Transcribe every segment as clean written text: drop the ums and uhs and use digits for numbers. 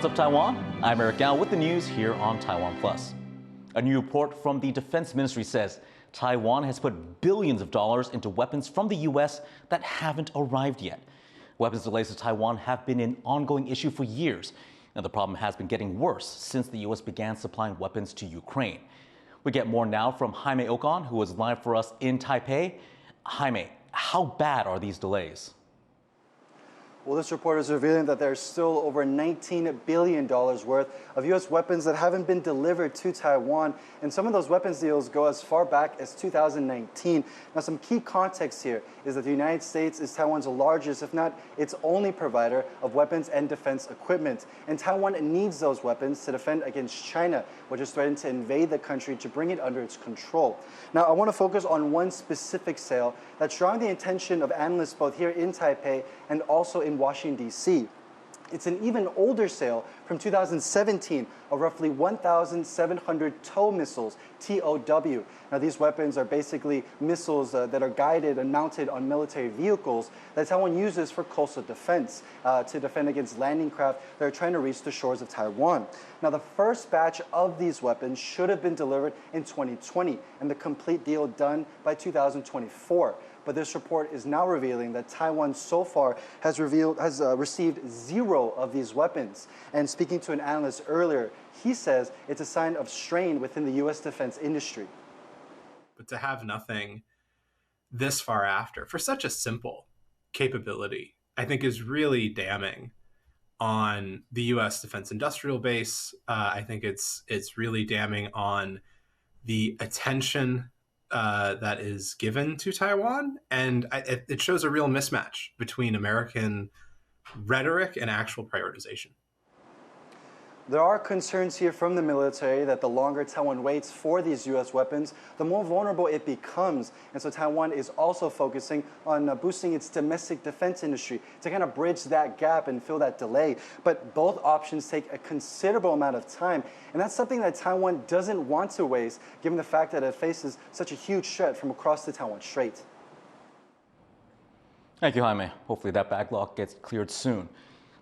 What's up, Taiwan? I'm Eric Gao with the news here on TaiwanPlus. A new report from the Defense Ministry says Taiwan has put billions of dollars into weapons from the U.S. that haven't arrived yet. Weapons delays to Taiwan have been an ongoing issue for years, and the problem has been getting worse since the U.S. began supplying weapons to Ukraine. We get more now from Jaime Ocon, who is live for us in Taipei. Jaime, how bad are these delays? Well, this report is revealing that there's still over $19 billion worth of U.S. weapons that haven't been delivered to Taiwan, and some of those weapons deals go as far back as 2019. Now, some key context here is that the United States is Taiwan's largest, if not its only provider of weapons and defense equipment, and Taiwan needs those weapons to defend against China, which is threatening to invade the country to bring it under its control. Now, I want to focus on one specific sale that's drawing the attention of analysts both here in Taipei and also in Washington, D.C. It's an even older sale from 2017 of roughly 1,700 TOW missiles, TOW. Now, these weapons are basically missiles that are guided and mounted on military vehicles that Taiwan uses for coastal defense to defend against landing craft that are trying to reach the shores of Taiwan. Now, the first batch of these weapons should have been delivered in 2020 and the complete deal done by 2024. But this report is now revealing that Taiwan so far has received 0 of these weapons. And speaking to an analyst earlier, he says it's a sign of strain within the U.S. defense industry. But to have nothing this far after for such a simple capability, I think is really damning on the U.S. defense industrial base. I think it's really damning on the attention that is given to Taiwan, and it shows a real mismatch between American rhetoric and actual prioritization. There are concerns here from the military that the longer Taiwan waits for these U.S. weapons, the more vulnerable it becomes. And so Taiwan is also focusing on boosting its domestic defense industry to kind of bridge that gap and fill that delay. But both options take a considerable amount of time. And that's something that Taiwan doesn't want to waste, given the fact that it faces such a huge threat from across the Taiwan Strait. Thank you, Jaime. Hopefully that backlog gets cleared soon.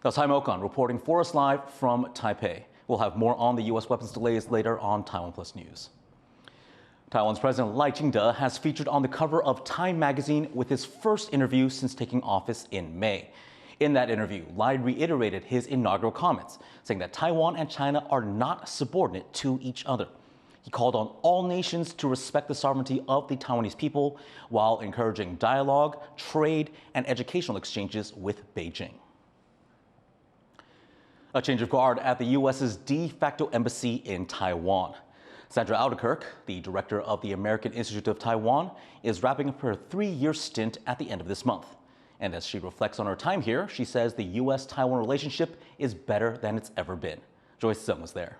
That's Jaime Ocon reporting for us live from Taipei. We'll have more on the U.S. weapons delays later on TaiwanPlus News. Taiwan's President Lai Ching-te has featured on the cover of Time magazine with his first interview since taking office in May. In that interview, Lai reiterated his inaugural comments, saying that Taiwan and China are not subordinate to each other. He called on all nations to respect the sovereignty of the Taiwanese people while encouraging dialogue, trade, and educational exchanges with Beijing. A change of guard at the U.S.'s de facto embassy in Taiwan. Sandra Xiaoliuqiu, the director of the American Institute of Taiwan, is wrapping up her 3-year stint at the end of this month. And as she reflects on her time here, she says the U.S.-Taiwan relationship is better than it's ever been. Joyce Sung was there.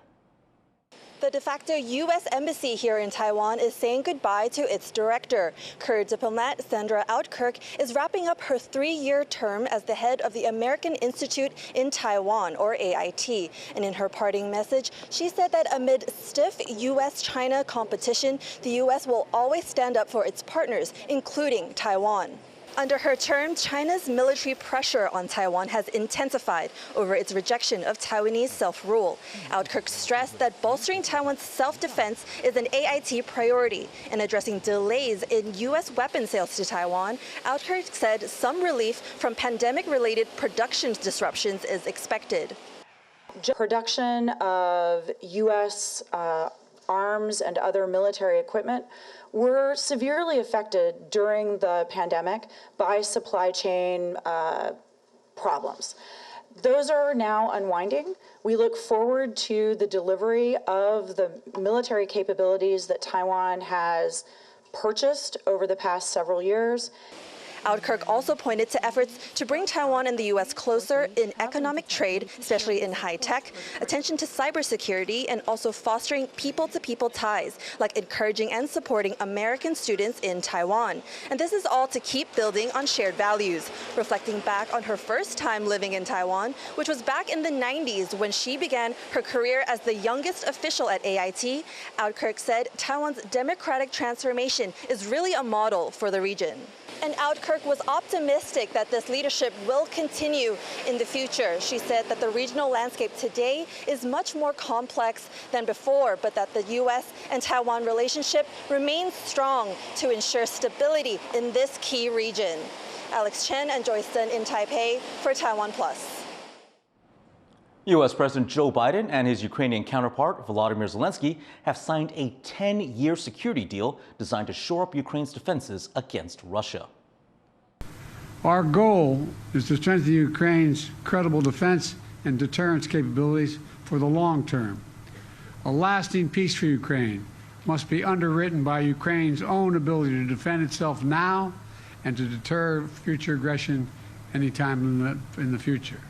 The de facto U.S. embassy here in Taiwan is saying goodbye to its director. Career diplomat Sandra Xiaoliuqiu is wrapping up her 3-year term as the head of the American Institute in Taiwan, or AIT. And in her parting message, she said that amid stiff U.S.-China competition, the U.S. will always stand up for its partners, including Taiwan. Under her term, China's military pressure on Taiwan has intensified over its rejection of Taiwanese self-rule. Xiaoliuqiu stressed that bolstering Taiwan's self-defense is an AIT priority. And addressing delays in U.S. weapon sales to Taiwan, Xiaoliuqiu said some relief from pandemic-related production disruptions is expected. Production of U.S. arms and other military equipment were severely affected during the pandemic by supply chain problems. Those are now unwinding. We look forward to the delivery of the military capabilities that Taiwan has purchased over the past several years. Xiaoliuqiu also pointed to efforts to bring Taiwan and the U.S. closer in economic trade, especially in high-tech, attention to cybersecurity, and also fostering people-to-people ties, like encouraging and supporting American students in Taiwan. And this is all to keep building on shared values. Reflecting back on her first time living in Taiwan, which was back in the 90s when she began her career as the youngest official at AIT, Xiaoliuqiu said Taiwan's democratic transformation is really a model for the region. And Outkirk was optimistic that this leadership will continue in the future. She said that the regional landscape today is much more complex than before, but that the U.S. and Taiwan relationship remains strong to ensure stability in this key region. Alex Chen and Joyce Sun in Taipei for TaiwanPlus. U.S. President Joe Biden and his Ukrainian counterpart, Volodymyr Zelensky, have signed a 10-year security deal designed to shore up Ukraine's defenses against Russia. Our goal is to strengthen Ukraine's credible defense and deterrence capabilities for the long term. A lasting peace for Ukraine must be underwritten by Ukraine's own ability to defend itself now and to deter future aggression anytime in the future.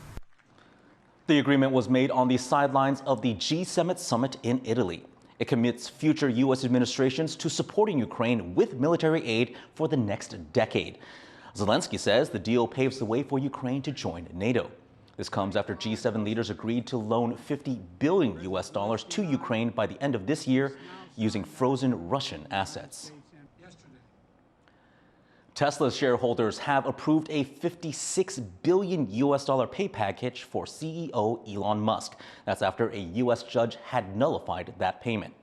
The agreement was made on the sidelines of the G7 summit in Italy. It commits future U.S. administrations to supporting Ukraine with military aid for the next decade. Zelensky says the deal paves the way for Ukraine to join NATO. This comes after G7 leaders agreed to loan $50 billion to Ukraine by the end of this year using frozen Russian assets. Tesla's shareholders have approved a $56 billion pay package for CEO Elon Musk. That's after a U.S. judge had nullified that payment.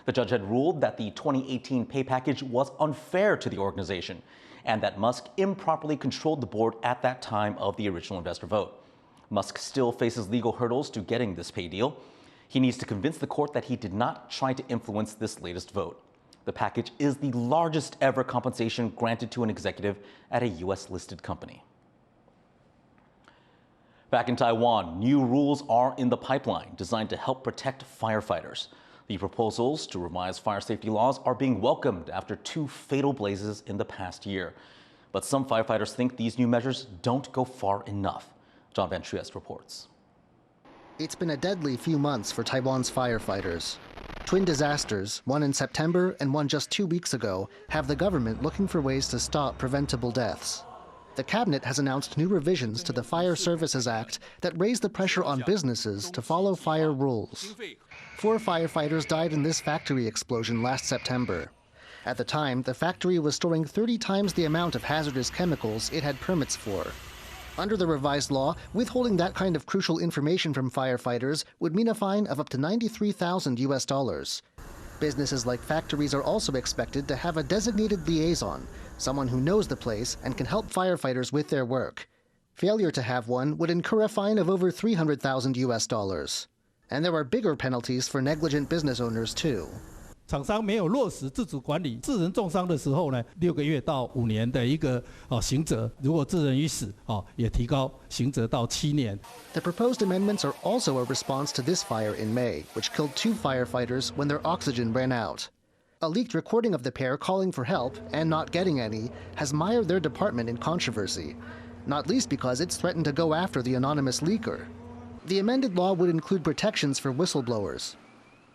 The judge had ruled that the 2018 pay package was unfair to the organization and that Musk improperly controlled the board at that time of the original investor vote. Musk still faces legal hurdles to getting this pay deal. He needs to convince the court that he did not try to influence this latest vote. The package is the largest ever compensation granted to an executive at a U.S.-listed company. Back in Taiwan, new rules are in the pipeline designed to help protect firefighters. The proposals to revise fire safety laws are being welcomed after 2 fatal blazes in the past year. But some firefighters think these new measures don't go far enough. John Van Trieste reports. It's been a deadly few months for Taiwan's firefighters. Twin disasters, one in September and one just 2 weeks ago, have the government looking for ways to stop preventable deaths. The cabinet has announced new revisions to the Fire Services Act that raise the pressure on businesses to follow fire rules. 4 firefighters died in this factory explosion last September. At the time, the factory was storing 30 times the amount of hazardous chemicals it had permits for. Under the revised law, withholding that kind of crucial information from firefighters would mean a fine of up to $93,000. Businesses like factories are also expected to have a designated liaison, someone who knows the place and can help firefighters with their work. Failure to have one would incur a fine of over $300,000. And there are bigger penalties for negligent business owners too. 厂商没有落实自主管理，致人重伤的时候呢，6个月到5年的一个刑责；如果致人于死，也提高刑责到7年。The proposed amendments are also a response to this fire in May, which killed 2 firefighters when their oxygen ran out. A leaked recording of the pair calling for help and not getting any has mired their department in controversy, not least because it's threatened to go after the anonymous leaker. The amended law would include protections for whistleblowers.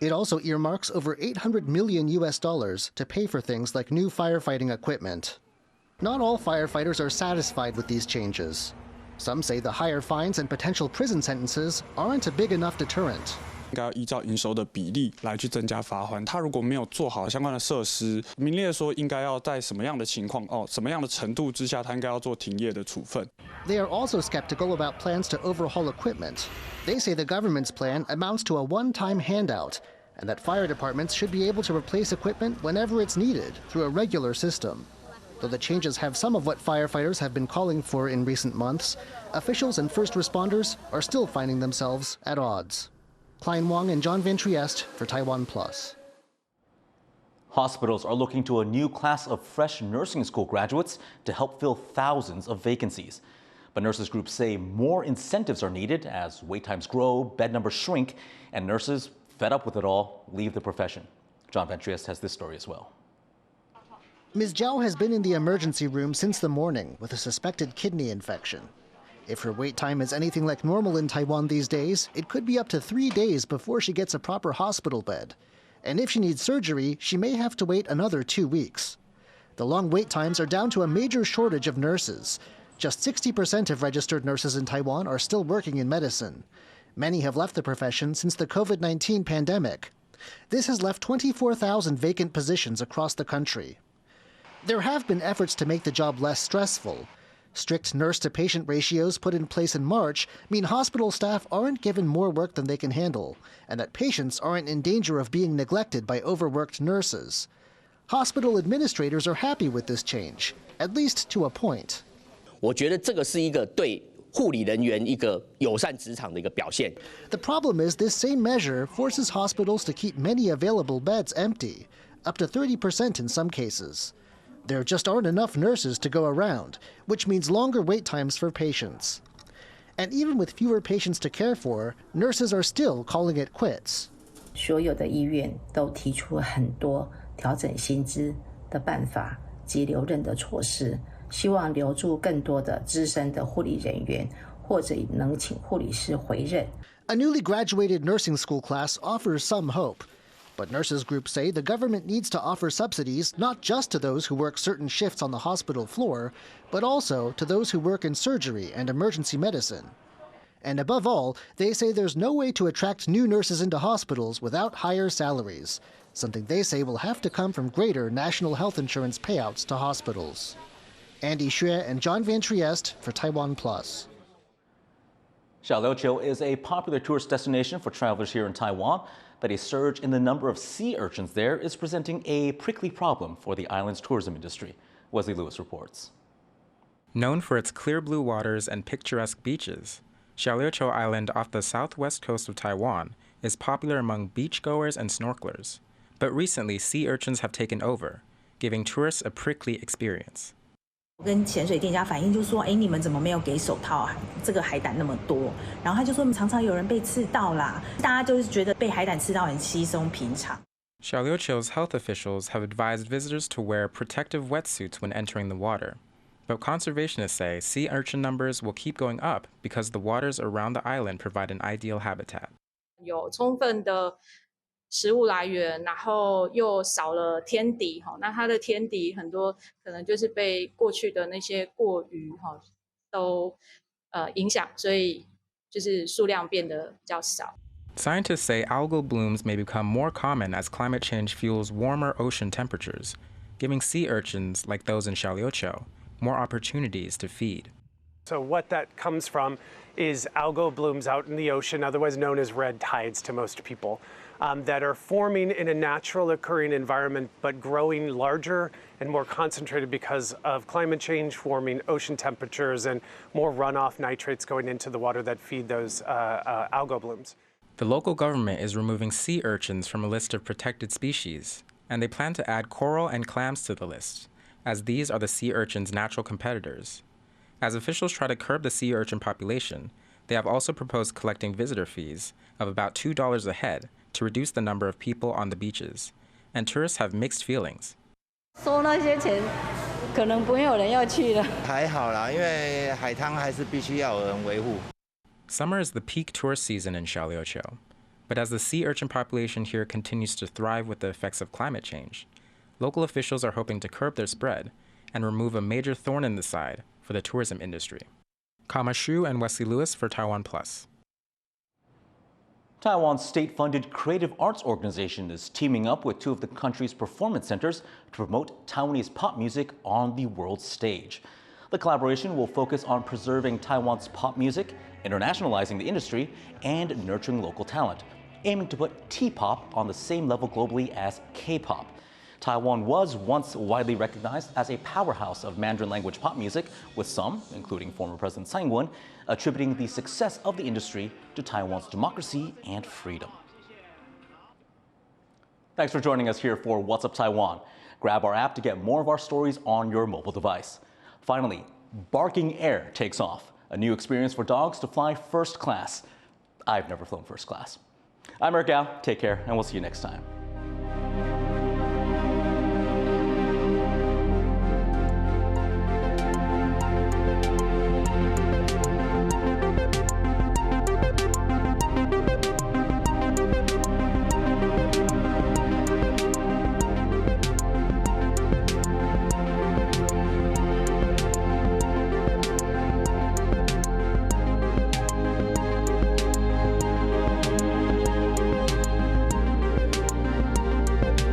It also earmarks over $800 million to pay for things like new firefighting equipment. Not all firefighters are satisfied with these changes. Some say the higher fines and potential prison sentences aren't a big enough deterrent. 应该要依照营收的比例来去增加罚款。他如果没有做好相关的设施，明列说应该要在什么样的情况、什么样的程度之下，他应该要做停业的处分。They are also skeptical about plans to overhaul equipment. They say the government's plan amounts to a one-time handout, and that fire departments should be able to replace equipment whenever it's needed through a regular system. Though the changes have some of what firefighters have been calling for in recent months, officials and first responders are still finding themselves at odds. Klein Wang and John Van Trieste for TaiwanPlus. Hospitals are looking to a new class of fresh nursing school graduates to help fill thousands of vacancies. But nurses groups say more incentives are needed as wait times grow, bed numbers shrink, and nurses, fed up with it all, leave the profession. John Van Trieste has this story as well. Ms. Zhao has been in the emergency room since the morning with a suspected kidney infection. If her wait time is anything like normal in Taiwan these days, it could be up to 3 days before she gets a proper hospital bed. And if she needs surgery, she may have to wait another 2 weeks. The long wait times are down to a major shortage of nurses. Just 60% of registered nurses in Taiwan are still working in medicine. Many have left the profession since the COVID-19 pandemic. This has left 24,000 vacant positions across the country. There have been efforts to make the job less stressful. Strict nurse-to-patient ratios put in place in March mean hospital staff aren't given more work than they can handle, and that patients aren't in danger of being neglected by overworked nurses. Hospital administrators are happy with this change, at least to a point. 我觉得这个是一个对护理人员一个友善职场的一个表现。The problem is this same measure forces hospitals to keep many available beds empty, up to 30% in some cases. There just aren't enough nurses to go around, which means longer wait times for patients. And even with fewer patients to care for, nurses are still calling it quits. 所有的医院都提出了很多调整薪资的办法及留任的措施，希望留住更多的资深的护理人员，或者能请护理师回任。A newly graduated nursing school class offers some hope. But nurses groups say the government needs to offer subsidies not just to those who work certain shifts on the hospital floor, but also to those who work in surgery and emergency medicine. And above all, they say there's no way to attract new nurses into hospitals without higher salaries, something they say will have to come from greater national health insurance payouts to hospitals. Andy Xue and John Van Trieste for TaiwanPlus. Xiaoliuqiu is a popular tourist destination for travelers here in Taiwan, but a surge in the number of sea urchins there is presenting a prickly problem for the island's tourism industry. Wesley Lewis reports. Known for its clear blue waters and picturesque beaches, Xiaoliuqiu Island off the southwest coast of Taiwan is popular among beachgoers and snorkelers. But recently, sea urchins have taken over, giving tourists a prickly experience. 我跟潜水店家反映就说，你们怎么没有给手套啊？这个海胆那么多，然后他就说常常有人被刺到啦，大家就是觉得被海胆刺到很稀松平常。Xiaoliuqiu's health officials have advised visitors to wear protective wetsuits when entering the water. But conservationists say sea urchin numbers will keep going up because the waters around the island provide an ideal habitat. 有充分的食物来源，然后又少了天敌，那它的天敌很多可能就是被过去的那些过渔都影响，所以就是数量变得比较少。Scientists say algal blooms may become more common as climate change fuels warmer ocean temperatures, giving sea urchins like those in Xiaoliuqiu more opportunities to feed. So what that comes from is algal blooms out in the ocean, otherwise known as red tides to most people, that are forming in a natural occurring environment, but growing larger and more concentrated because of climate change, warming ocean temperatures, and more runoff nitrates going into the water that feed those algal blooms. The local government is removing sea urchins from a list of protected species, and they plan to add coral and clams to the list, as these are the sea urchin's natural competitors. As officials try to curb the sea urchin population, they have also proposed collecting visitor fees of about $2 a head to reduce the number of people on the beaches, and tourists have mixed feelings. 收那些钱，可能不会有人要去了。还好啦，因为海滩还是必须要有人维护。 Summer is the peak tourist season in Xiaoliuqiu, but as the sea urchin population here continues to thrive with the effects of climate change, local officials are hoping to curb their spread and remove a major thorn in the side for the tourism industry. Kama Shu and Wesley Lewis for TaiwanPlus. Taiwan's state-funded creative arts organization is teaming up with two of the country's performance centers to promote Taiwanese pop music on the world stage. The collaboration will focus on preserving Taiwan's pop music, internationalizing the industry, and nurturing local talent, aiming to put T-pop on the same level globally as K-pop. Taiwan was once widely recognized as a powerhouse of Mandarin language pop music, with some, including former President Tsai Ing-wen, attributing the success of the industry to Taiwan's democracy and freedom. Thanks for joining us here for What's Up Taiwan. Grab our app to get more of our stories on your mobile device. Finally, Barking Air takes off, a new experience for dogs to fly first class. I've never flown first class. I'm Urchins. Take care, and we'll see you next time.